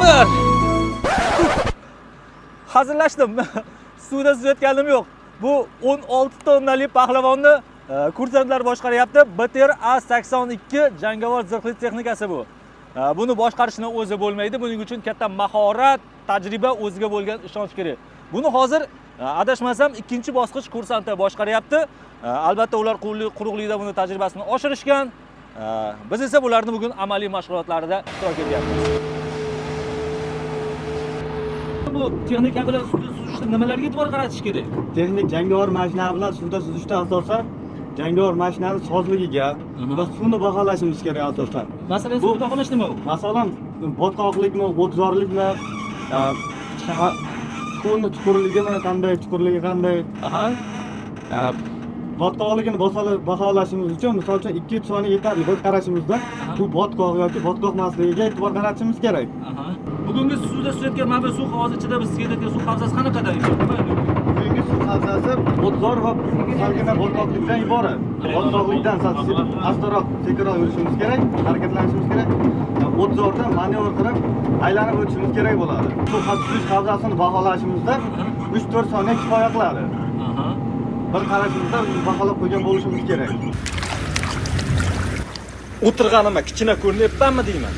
Bir. Hazırlashdim. Suvda suzayotganim yo'q. Bu 16 tonnali pahlavonni kursantlar boshqaryapti. BTR A82 jangovar zirhli texnikasi bu. Buni boshqarishni o'zi bo'lmaydi. Buning uchun katta mahorat, tajriba, o'ziga bo'lgan ishonch kerak. Buni hozir adashmasam ikkinchi bosqich kursanti boshqaryapti. Albatta ular quruqlikda buni tajribasini oshirishgan. Biz esa bularni bugun amaliy mashg'ulotlarida ishtirok etyapmiz. Bu texnika bilan suvda suzishda nimalarga e'tibor qaratish kerak? Texnik jangovar mashina bilan suvda suzishda asosan jangovar mashinani sozligiga va suvni baholashimiz kerak asosan. Masalan, suvni baholash nima u? Masalan, botqoqlikmi, o'tzorlikmi, suvni chuqurligimi qanday, chuqurligi qanday. Botqoqligini baholashimiz uchun misol uchun 2-3 soniya yetarli. Bir qarashimizda bu botqoq yoki botqoq emasligiga e'tibor qaratishimiz kerak. Bugungi suvda suzayotgan mana bu suv havzasi ichida biz ketayotgan suv havzasi qanaqadan iborat? Bugungi suv havzasi o'tzor va salgina botqoqlikdan iborat. Botqoqlikdan astaroq, sekinroq yurishimiz kerak, harakatlanishimiz kerak. O'tzorda manevr qilib aylanib o'tishimiz kerak bo'ladi. Suv havzasini baholashimizda 3-4 soniya kifoya qiladi. Bir qarashimizda baholab qo'ygan bo'lishimiz kerak. O'tirganimga kichkina ko'rinyapmanmi deyman.